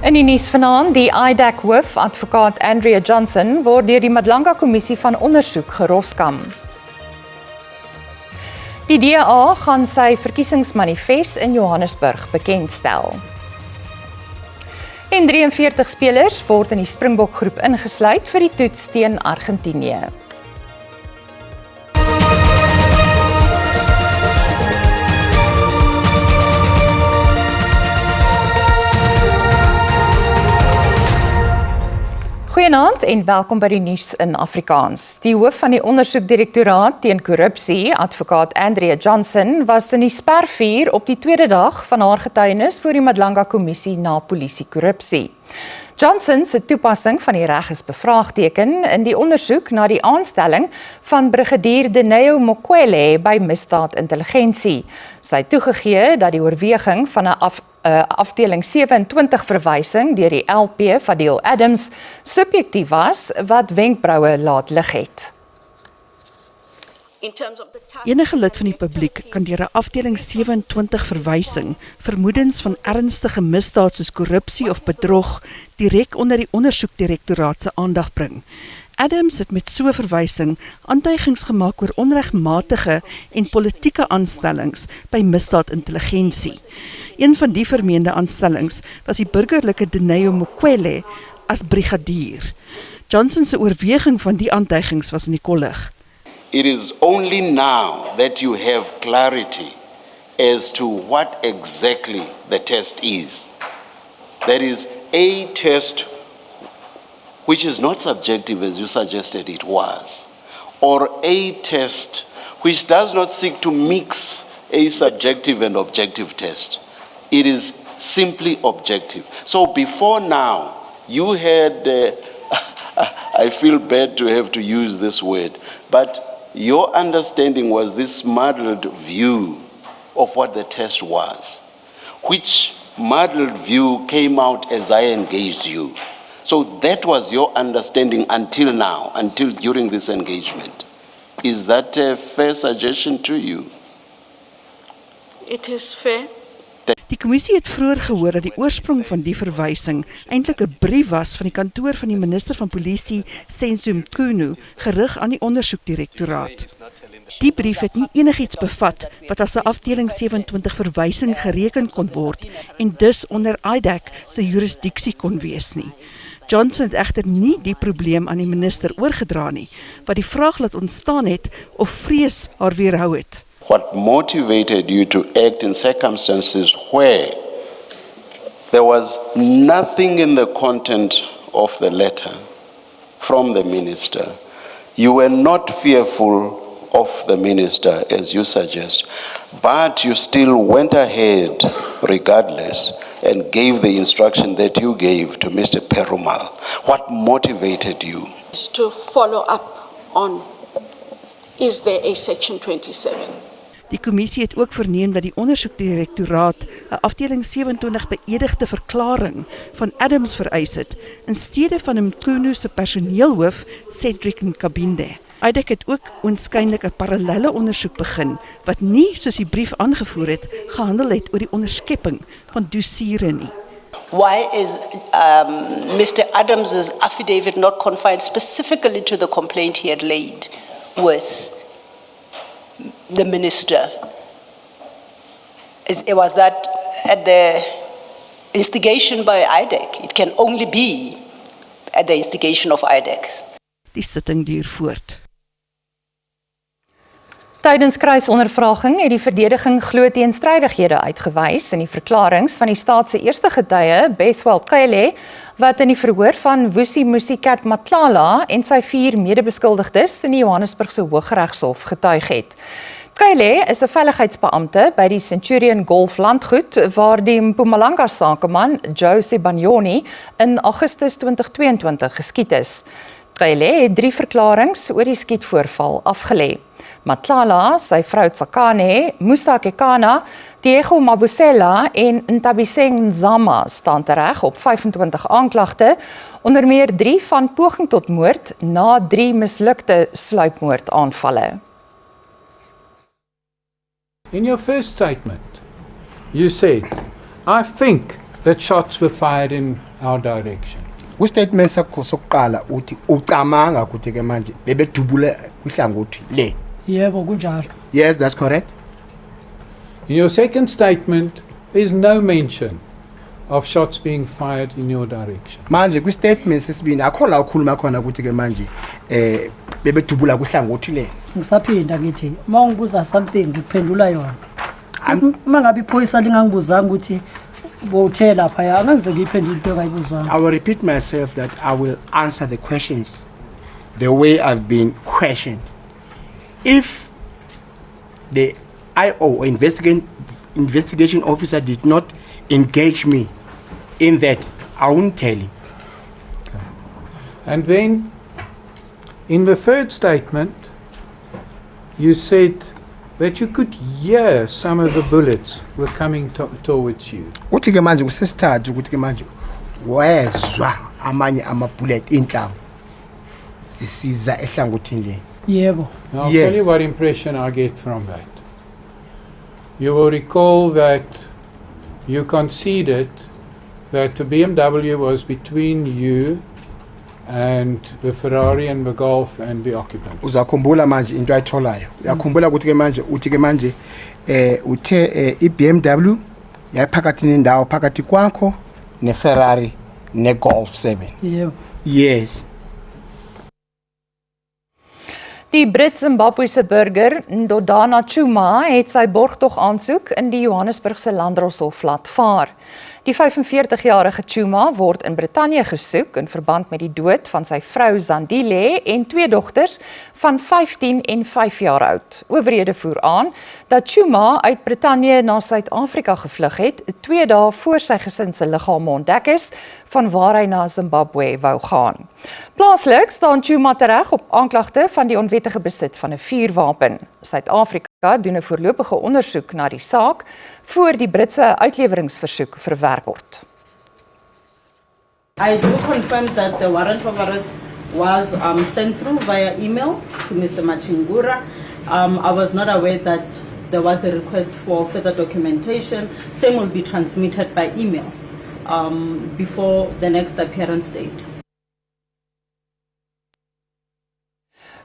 In die nuus vanaand, die IDAC hoof, advokaat Andrea Johnson, word deur die Madlanga Kommissie van Ondersoek geroskam. Die DA gaan sy verkiesingsmanifest in Johannesburg bekendstel. En 43 spelers word in die Springbok groep ingesluit vir die toets teen Argentinië. Goeienaand en welkom by die nuus in Afrikaans. Die hoof van die ondersoekdirektoraat teen korrupsie, advokaat Andrea Johnson, was in die spervuur op die tweede dag van haar getuienis voor die Madlanga Kommissie na polisiekorrupsie. Johnson se toepassing van die reg is bevraagteken in die ondersoek na die aanstelling van brigadier Dineo Mokwele by misdaadintelligensie. Sy het toegegee dat die oorweging van 'n afdeling 27 verwysing deur die LP Fadil Adams subjektief was wat wenkbroue laat lig het. Enige lid van die publiek kan deur 'n afdeling 27 verwysing vermoedens van ernstige misdaad soos korrupsie of bedrog direk onder die ondersoekdirektoraat se aandag bring. Adams het met so 'n verwysing aantuigings gemaak oor onregmatige en politieke aanstellings by misdaadintelligensie. Een van die vermeende aanstellings was die burgerlike Dineo Mokwele as brigadier. Johnson se oorweging van die aantuigings was in die kollig. It is only now that you have clarity as to what exactly the test is. That is a test which is not subjective as you suggested it was, or a test which does not seek to mix a subjective and objective test. It is simply objective. So before now, you had, I feel bad to have to use this word, but your understanding was this muddled view of what the test was, which muddled view came out as I engaged you. So that was your understanding until now, until during this engagement. Is that a fair suggestion to you? It is fair. Die kommissie het vroeër gehoor dat die oorsprong van die verwysing eintlik 'n brief was van die kantoor van die minister van polisie, Senzo Mchunu, gerig aan die ondersoekdirektoraat. Die brief het nie enigiets bevat wat as 'n afdeling 27 verwysing gereken kon word en dus onder IDAC se jurisdiksie kon wees nie. Johnson het egter nie die probleem aan die minister oorgedra nie, wat die vraag laat ontstaan het of vrees haar weerhou het. What motivated you to act in circumstances where there was nothing in the content of the letter from the minister. You were not fearful of the minister, as you suggest, but you still went ahead regardless and gave the instruction that you gave to Mr. Perumal. What motivated you? Is to follow up on, is there a section 27? Die kommissie het ook verneem dat die ondersoekdirektoraat 'n afdeling 27 beëdigde verklaring van Adams vereis het, in steede van 'n Mchunu se personeelhoof, Cedric Nkabinde. IDAC het ook oënskynlik 'n parallelle ondersoek begin, wat nie, soos die brief aangevoer het, gehandel het oor die onderskepping van dossiere nie. Why is Mr. Adams's affidavit not confined specifically to the complaint he had laid with the minister? Was that at the instigation by IDAC? It can only be at the instigation of IDAC. Die sitting duur voort. Tydens kruisondervraging het die verdediging glo teenstrydighede uitgewys in die verklaringe van die staat se eerste getuie, Bethwel Cele, wat in die verhoor van Vusi Musikat Matlala en sy 4 medebeskuldigdes in die Johannesburgse Hooggeregshof getuig het. Cele is 'n veiligheidsbeampte by die Centurion Golf landgoed waar die Mpumalanga sakeman Joe Sebanyoni in Augustus 2022 geskiet is. Cele het 3 verklaringe oor die skietvoorval afgelê. Matlala, sy vrou Tsakane, Musa Kekana, Diego Mabusela en Ntabiseng Nzama staan tereg op 25 aanklagte, onder meer 3 van poging tot moord na 3 mislukte sluipmoordaanvalle. In your first statement, you said, I think that shots were fired in our direction. Ku-statement sakho sokuqala uthi ucamanga ukuthi ke manje bebedubule kwihlangothi le. Yebo kunjalo. Yes, that's correct. In your second statement, there's no mention of shots being fired in your direction. Manje kwi-statement sesibini akho la ukhuluma khona ukuthi ke manje bebedubula kwihlangothi le. Ngisaphinda ngithi mawungibuza something ngiphendula yona. Mangabe iphoyisa lingangibuzanga ukuthi bothe lapha angenze ngiphendule into engayibuzwanga. I will repeat myself that I will answer the questions the way I've been questioned. If the IO or investigation officer did not engage me in that, I won't tell him. Okay. And then, in the third statement, you said that you could hear some of the bullets were coming towards you. Uthi ke manje kusesithathu ukuthi ke manje wezwa amanye ama-bullet inhlamvu sisiza ehlangothini le. Yebo. Now, I'll tell you what impression I get from that. You will recall that you conceded that the BMW was between you and the Ferrari and the Golf and the occupants. Uzakhumbula manje into ayitholayo. Uyakhumbula ukuthi ke manje uthi ke manje uthe iBMW yayiphakathi nendawo phakathi kwakho neFerrari neGolf 7. Yebo. Yes. Die Brit-Zimbabwese burger Ndodana Chuma het sy borgtog aansoek in die Johannesburgse Landdroshof laat vaar. Die 45-jarige Chuma word in Brittanje gesoek in verband met die dood van sy vrou Zandile en 2 dogters van 15 en 5 jaar oud. Owerhede voer aan dat Chuma uit Brittanje na Suid-Afrika gevlug het, 2 dae voor sy gesin se liggame ontdek is, van waar hy na Zimbabwe wou gaan. Plaaslik staan Chuma tereg op aanklagte van die onwettige besit van 'n vuurwapen. Suid-Afrika doen 'n voorlopige ondersoek na die saak voor die Britse uitleweringsversoek verwerk word. I do confirm that the warrant of arrest was sent through via email to Mr. Machingura. I was not aware that there was a request for further documentation. Same will be transmitted by email before the next appearance date.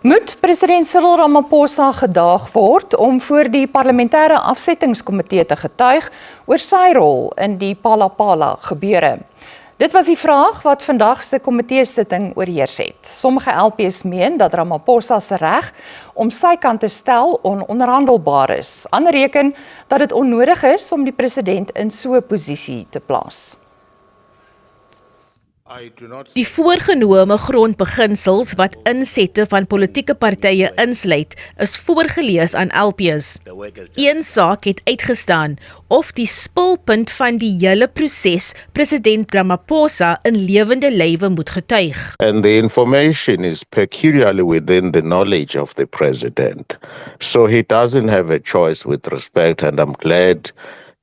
Moet president Cyril Ramaphosa gedaag word om voor die parlementêre afsettingskomitee te getuig oor sy rol in die Phala-Phala gebeure? Dit was die vraag wat vandag se komitee-sitting oorheers het. Sommige LPs meen dat Ramaphosa se reg om sy kant te stel ononderhandelbaar is. Ander reken dat dit onnodig is om die president in so 'n posisie te plaas. Die voorgenome grondbeginsels wat insette van politieke partye insluit, is voorgelees aan LPs. Een saak het uitgestaan of die spulpunt van die hele proses president Ramaphosa in lewende lywe moet getuig. And the information is peculiarly within the knowledge of the president. So he doesn't have a choice with respect, and I'm glad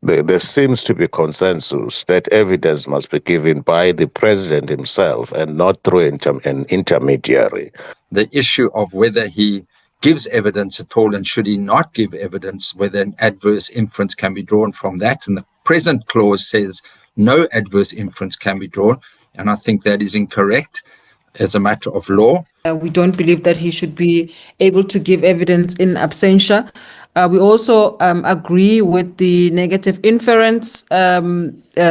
there seems to be consensus that evidence must be given by the president himself and not through an intermediary. The issue of whether he gives evidence at all and should he not give evidence, whether an adverse inference can be drawn from that. And the present clause says no adverse inference can be drawn. And I think that is incorrect as a matter of law. We don't believe that he should be able to give evidence in absentia. We also agree with the negative inference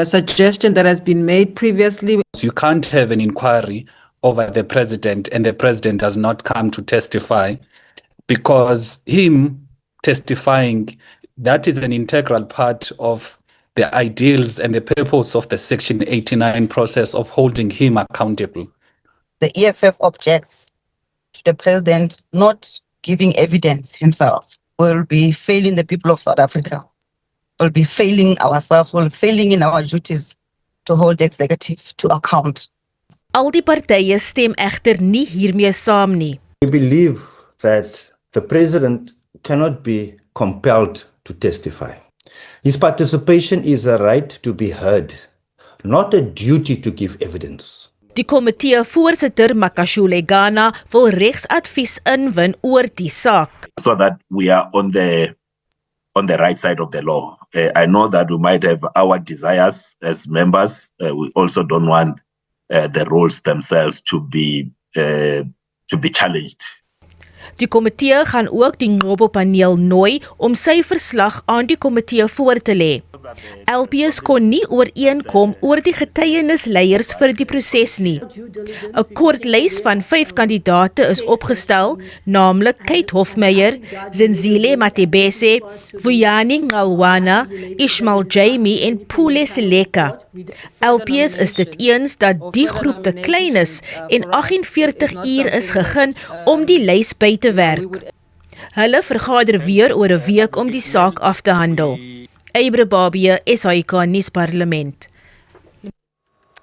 suggestion that has been made previously. You can't have an inquiry over the president and the president does not come to testify, because him testifying, that is an integral part of the ideals and the purpose of the Section 89 process of holding him accountable. The EFF objects to the president not giving evidence himself. We'll be failing the people of South Africa. We'll be failing ourselves. We'll be failing in our duties to hold the executive to account. Al die partye stem egter nie hiermee saam nie. We believe that the president cannot be compelled to testify. His participation is a right to be heard, not a duty to give evidence. Die komitee voorsitter Makashule Ghana wil regsadvies inwin oor die saak. So that we are on the right side of the law. I know that we might have our desires as members. We also don't want the roles themselves to be challenged. Die komitee gaan ook die Nobel-paneel nooi om sy verslag aan die komitee voor te lê. LPs kon nie ooreenkom oor die getuienisleiers vir die proses nie. 'n Kort lys van 5 kandidate is opgestel, naamlik Kate Hofmeyer, Zenzile Matebese, Vuyani Ngalwana, Ishmael Jamie en Pule Seleka. LPs is dit eens dat die groep te klein is en 48 uur is gegee om die lys by te werk. Hulle vergader weer oor 'n week om die saak af te handel. Eibre Babie, SAIK Nuusparlement.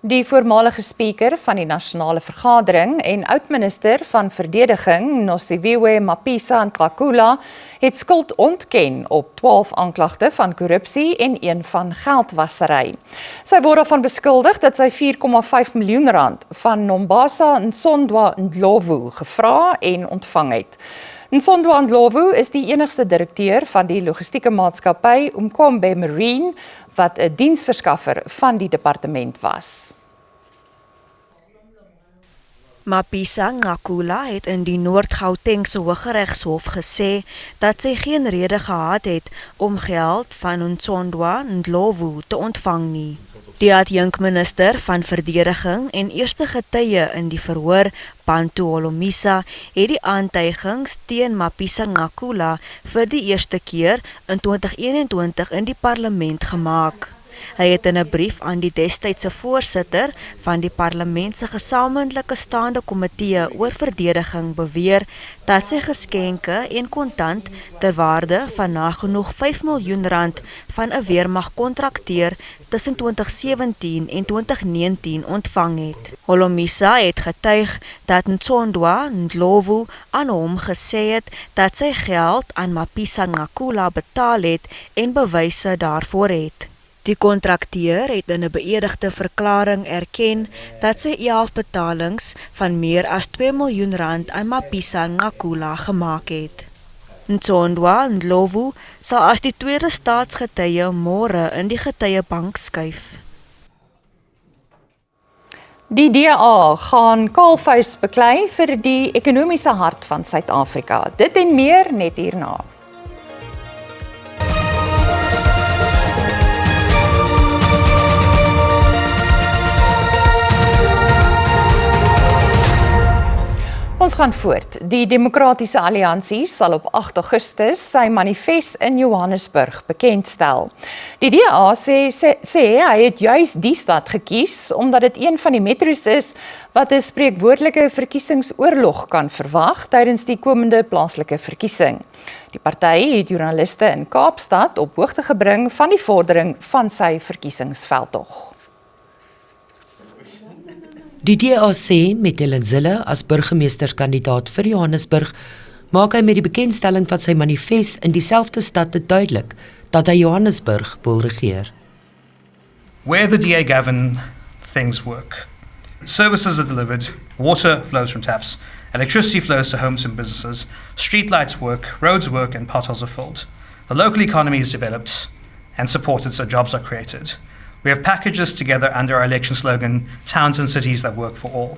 Die voormalige speaker van die Nasionale Vergadering en oud-minister van Verdediging, Nosiviwe Mapisa-Nqakula, het skuld ontken op 12 aanklagte van korrupsie en 1 van geldwasery. Sy word daarvan beskuldig dat sy 4,5 miljoen rand van Nombasa Nsondwa Ndlovu gevra en ontvang het. Nsondwa Ndlovu is die enigste direkteur van die logistieke maatskappy Umkhombe Marine, wat 'n diensverskaffer van die departement was. Mapisa-Nqakula het in die Noord-Gautengse Hooggeregshof gesê dat sy geen rede gehad het om geld van Nsondwa Ndlovu te ontvang nie. Die adjunkminister van Verdediging en eerste getuie in die verhoor, Bantu Holomisa, het die aantuigings teen Mapisa-Nqakula vir die eerste keer in 2021 in die parlement gemaak. Hy het in 'n brief aan die destydse voorsitter van die parlement se gesamentlike staande komitee oor verdediging beweer dat sy geskenke en kontant ter waarde van nagenoeg 5 miljoen rand van 'n weermagkontrakteur tussen 2017 en 2019 ontvang het. Holomisa het getuig dat Nsondwa Ndlovu aan hom gesê het dat sy geld aan Mapisa-Nqakula betaal het en bewyse daarvoor het. Die kontrakteur het in 'n beëdigde verklaring erken dat sy 11 betalings van meer as 2 miljoen rand aan Mapisa-Nqakula gemaak het. Nsondwa Ndlovu sal as die tweede staatsgetuie môre in die getuiebank skuif. Die DA gaan kaalvuis beklei vir die ekonomiese hart van Suid-Afrika. Dit en meer net hierna. Ons gaan voort. Die Demokratiese Alliansie sal op 8 Augustus sy manifest in Johannesburg bekendstel. Die DA sê hy het juis die stad gekies omdat dit een van die metros is wat 'n spreekwoordelike verkiesingsoorlog kan verwag tydens die komende plaaslike verkiesing. Die party het joernaliste in Kaapstad op hoogte gebring van die vordering van sy verkiesingsveldtog. Die DA sê met Helen Zille as burgemeesterskandidaat vir Johannesburg, maak hy met die bekendstelling van sy manifest in dieselfde stad dit duidelik dat hy Johannesburg wil regeer. Where the DA govern, things work. Services are delivered, water flows from taps, electricity flows to homes and businesses, streetlights work, roads work and potholes are filled. The local economy is developed and supported so jobs are created. We have packaged this together under our election slogan, Towns and Cities that Work for All.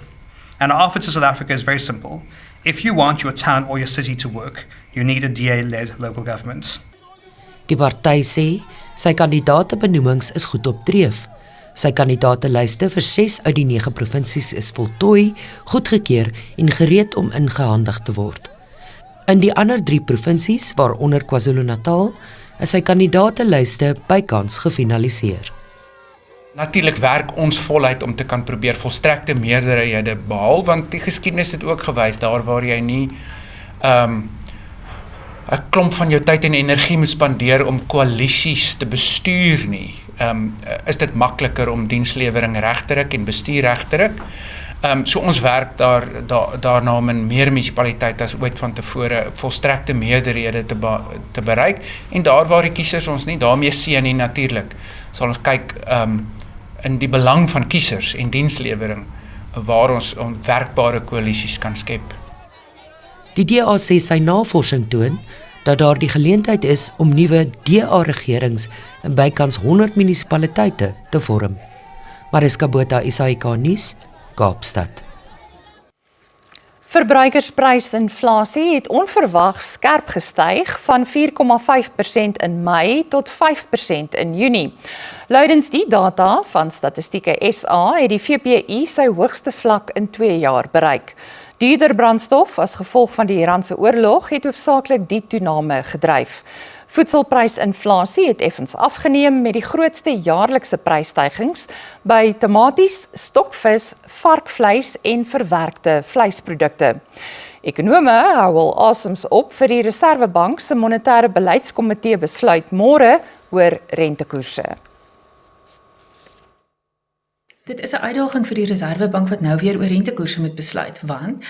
And our offer to South Africa is very simple. If you want your town or your city to work, you need a DA-led local government. Die party sê, sy kandidaatebenoemings is goed op dreef. Sy kandidaatelyste vir 6 uit die 9 provinsies is voltooi, goedgekeur en gereed om ingehandig te word. In die ander 3 provinsies, waaronder KwaZulu-Natal, is sy kandidaatelyste bykans gefinaliseer. Natuurlik werk ons voluit om te kan probeer volstrekte meerderhede behaal, want die geskiedenis het ook gewys, daar waar jy nie 'n klomp van jou tyd en energie moet spandeer om koalisies te bestuur nie, is dit makliker om dienslewering reg te ruk en bestuur reg te ruk. So ons werk daarna om in meer munisipaliteite as ooit van tevore volstrekte meerderhede te bereik, en daar waar die kiesers ons nie daarmee seën nie, natuurlik sal ons kyk in die belang van kiesers en dienslewering waar ons werkbare koalisies kan skep. Die DA sê sy navorsing toon dat daar die geleentheid is om nuwe DA-regerings in bykans 100 munisipaliteite te vorm. Mariska Botha, SAK nuus, Kaapstad. Verbruikersprysinflasie het onverwags skerp gestyg van 4,5% in Mei tot 5% in Junie. Luidens die data van Statistieke SA het die VPI sy hoogste vlak in 2 jaar bereik. Duurder brandstof as gevolg van die Iranse oorlog het hoofsaaklik die toename gedryf. Voedselprysinflasie het effens afgeneem met die grootste jaarlikse prysstygings by tomaties, stokvis, varkvleis en verwerkte vleisprodukte. Ekonome hou al asems op vir die Reserwebank se monetêre beleidskomitee besluit môre oor rentekoerse. Dit is 'n uitdaging vir die Reserwebank wat nou weer oor rentekoerse moet besluit, want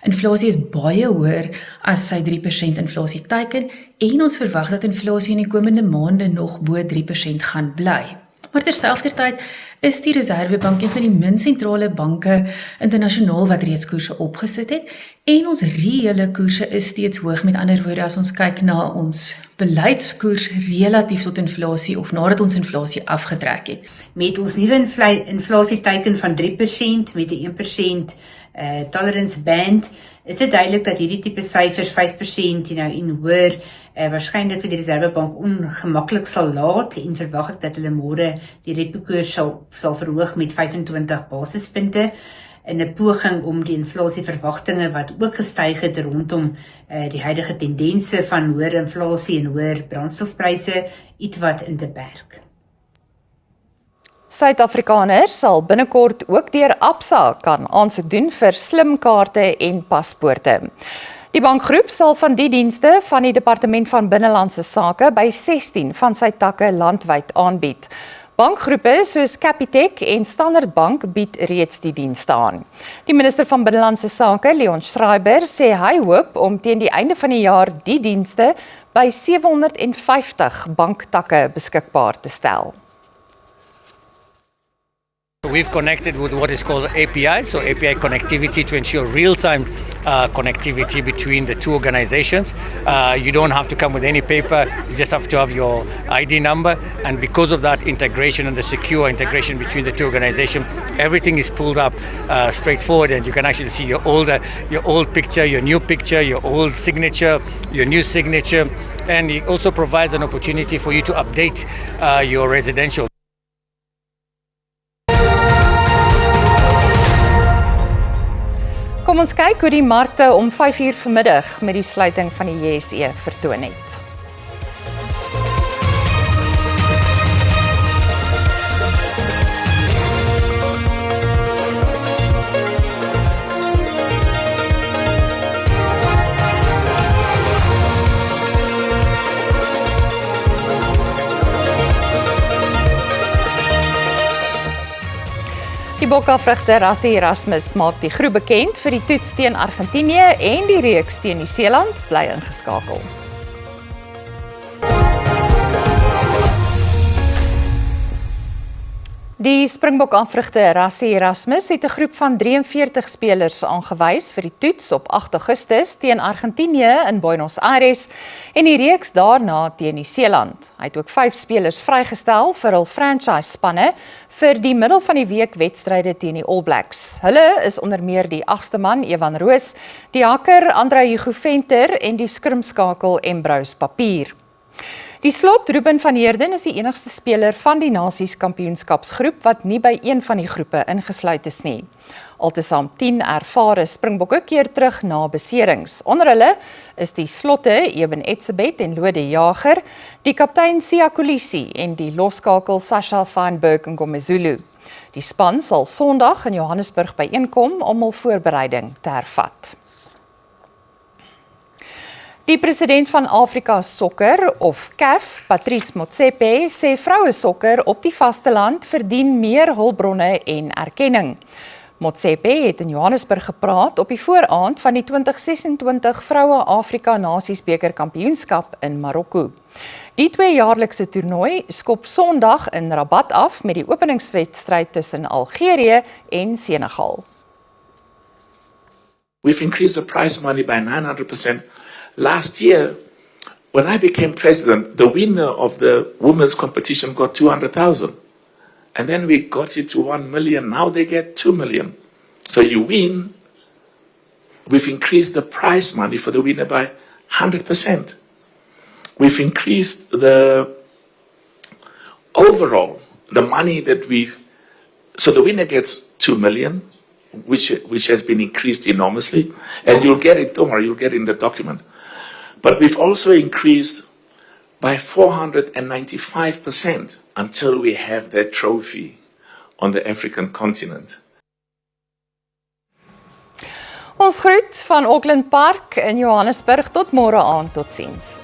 inflasie is baie hoër as sy 3% inflasie teiken en ons verwag dat inflasie in die komende maande nog bo 3% gaan bly. Maar terselfdertyd is die Reserwebank een van die min sentrale banke internasionaal wat reeds koerse opgesit het en ons reële koerse is steeds hoog. Met ander woorde, as ons kyk na ons beleidskoers relatief tot inflasie of nadat ons inflasie afgetrek het. Met ons nuwe inflasieteiken van 3% met 'n 1% tolerance band, is dit duidelik dat hierdie tipe syfers 5% en hoër waarskynlik vir die Reserwebank ongemaklik sal laat en verwag ek dat hulle môre die repo-koers sal verhoog met 25 basispunte in 'n poging om die inflasieverwagtinge wat ook gestyg het rondom die huidige tendense van hoër inflasie en hoër brandstofpryse ietwat in te perk. Suid-Afrikaners sal binnekort ook deur Absa kan aansoek doen vir slimkaarte en paspoorte. Die bankgroep sal van die dienste van die Departement van Binnelandse Sake by 16 van sy takke landwyd aanbied. Bankgroepe soos Capitec en Standard Bank bied reeds die dienste aan. Die minister van Binnelandse Sake, Leon Schreiber, sê hy hoop om teen die einde van die jaar die dienste by 750 banktakke beskikbaar te stel. We've connected with what is called API, so API connectivity to ensure real-time connectivity between the two organizations. You don't have to come with any paper, you just have to have your ID number, and because of that integration and the secure integration between the two organizations, everything is pulled up straightforward, and you can actually see your old picture, your new picture, your old signature, your new signature, and it also provides an opportunity for you to update your residential. Kom ons kyk hoe die markte om 5:00 vanmiddag met die sluiting van die JSE vertoon het. Die bokafrigter Rassie Erasmus maak die groep bekend vir die toets teen Argentinië en die reeks teen Nieu-Seeland, bly ingeskakel. Die Springbok-afrigter Rassie Erasmus het 'n groep van 43 spelers aangewys vir die toets op 8 Augustus teen Argentinië in Buenos Aires en die reeks daarna teen Nieu-Seeland. Hy het ook 5 spelers vrygestel vir hul franchise-spanne vir die middel van die week wedstryde teen die All Blacks. Hulle is onder meer die 8ste man Evan Roos, die hakker Andre Hugo Venter en die skrimskakel Ambrose Papier. Die slot, Ruben van Heerden, is die enigste speler van die Nasies kampioenskapsgroep wat nie by een van die groepe ingesluit is nie. Altesaam 10 ervare Springbokke keer terug na beserings. Onder hulle is die slotte Eben Etzebeth en Lode Jager, die kaptein Siya Kolisi en die loskakel Sasha Feinberg en Ngomezulu. Die span sal Sondag in Johannesburg byeenkom om hul voorbereiding te hervat. Die president van Afrika Sokker, of CAF, Patrice Motsepe, sê vroue sokker op die vasteland verdien meer hulpbronne en erkenning. Motsepe het in Johannesburg gepraat op die vooraand van die 2026 Vroue Afrika Nasiesbeker Kampioenskap in Marokko. Die 2-jaarlikse toernooi skop Sondag in Rabat af met die openingswedstryd tussen Algerië en Senegal. We've increased the prize money by 900%. Last year, when I became president, the winner of the women's competition got 200,000. And then we got it to 1 million. Now they get 2 million. So you win. We've increased the prize money for the winner by 100%. We've increased the overall, the money that so the winner gets 2 million, which has been increased enormously. And you'll get it, don't worry, you'll get it in the document. But we've also increased by 495% until we have that trophy on the African continent. Ons groet van Auckland Park in Johannesburg tot môre aand, totsiens.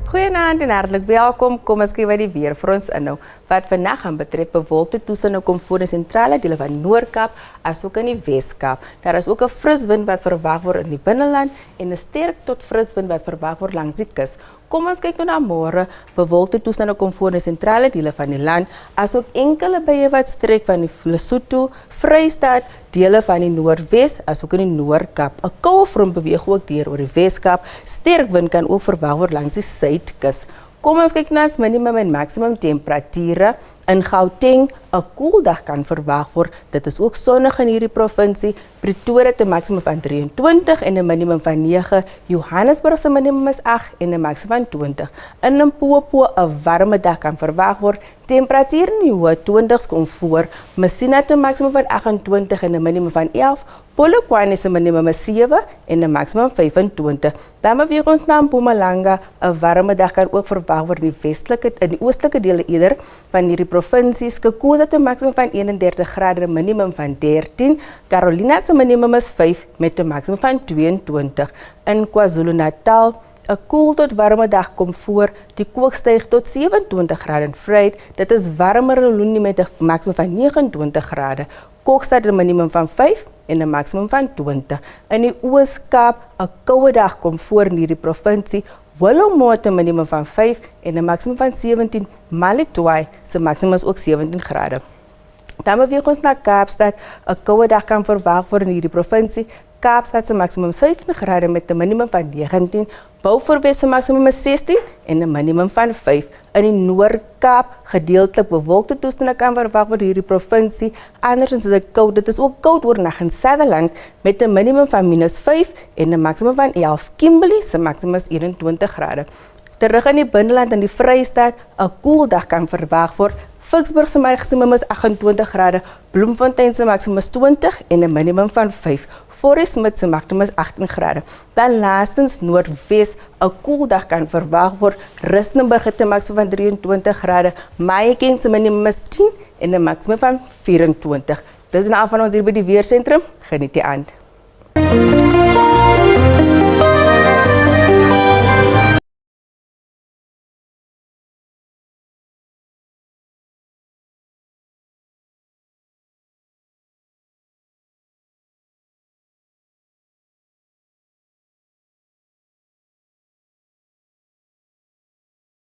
Goeienaand en hartlik welkom. Kom ons kyk wat die weer vir ons inhou. Wat vandag aan betref bewolkte toestande kom voor in sentrale dele van Noord-Kaap asook in die Wes-Kaap. Daar is ook 'n fris wind wat verwag word in die binneland en 'n sterk tot fris wind wat verwag word langs die kus. Kom ons kyk nou na môre. Bewolkte toestande kom voor in sentrale dele van die land asook enkele buie wat strek van die Lesotho, Vrystaat, dele van die Noordwes asook in die Noord-Kaap. 'n Koue front beweeg ook deur oor die Wes-Kaap. Sterk wind kan ook verwag word langs die suidkus. Kom ons kyk na ons minimum en maximum temperature. In Gauteng 'n koeldag kan verwag word. Dit is ook sonnig in hierdie provinsie. Pretoria het 'n maksimum van 23 en 'n minimum van 9. Johannesburg se minimum is 8 en 'n maksimum van 20. In Limpopo 'n warme dag kan verwag word. Temperatuur in die hoë 20s kom voor. Messina het 'n maksimum van 28 en 'n minimum van 11. Polokwane se minimum is 7 en 'n maksimum van 25. Dan beweeg ons na Mpumalanga. 'n warme dag kan ook verwag word in die oostelike dele eerder van hierdie provinsies. Kokoza het 'n maksimum van 31 grade en 'n minimum van 13. Carolina se minimum is 5 met 'n maksimum van 22. In KwaZulu-Natal 'n koel tot warme dag kom voor. Die kook styg tot 27 grade in Vryheid. Dit is warmer in Lundi met 'n maksimum van 29 grade. Kokstad het 'n minimum van 5 en 'n maksimum van 20. In die Oos-Kaap 'n koue dag kom voor in hierdie provinsie. Willowmore het 'n minimum van 5 en 'n maksimum van 17. Malitwai se maksimum is ook 17 grade. Dan beweeg ons na Kaapstad. 'n Koue dag kan verwag word in hierdie provinsie. Kaapstad se maksimum is 15 grade met 'n minimum van 19. Beaufortwes se maksimum is 16 en 'n minimum van 5. In die Noord-Kaap gedeeltelik bewolkte toestande kan verwag word in hierdie provinsie. Andersins is dit koud. Dit is ook koud oornag in Sutherland met 'n minimum van -5 en 'n maksimum van 11. Kimberley se maksimum is 21 grade. Terug in die binneland in die Vrystaat 'n koeldag kan verwag word. Vicksburg se maksimum is 28 grade. Bloemfontein se maksimum is 20 en 'n minimum van 5. Forest Smith se maksimum is 18 grade. Dan laastens Noordwes 'n koeldag kan verwag word. Rustenburg het 'n maksimum van 23 grade. Mahikeng se minimum is 10 en 'n maksimum van 24. Dis nou van ons hier by die weersentrum. Geniet die aand.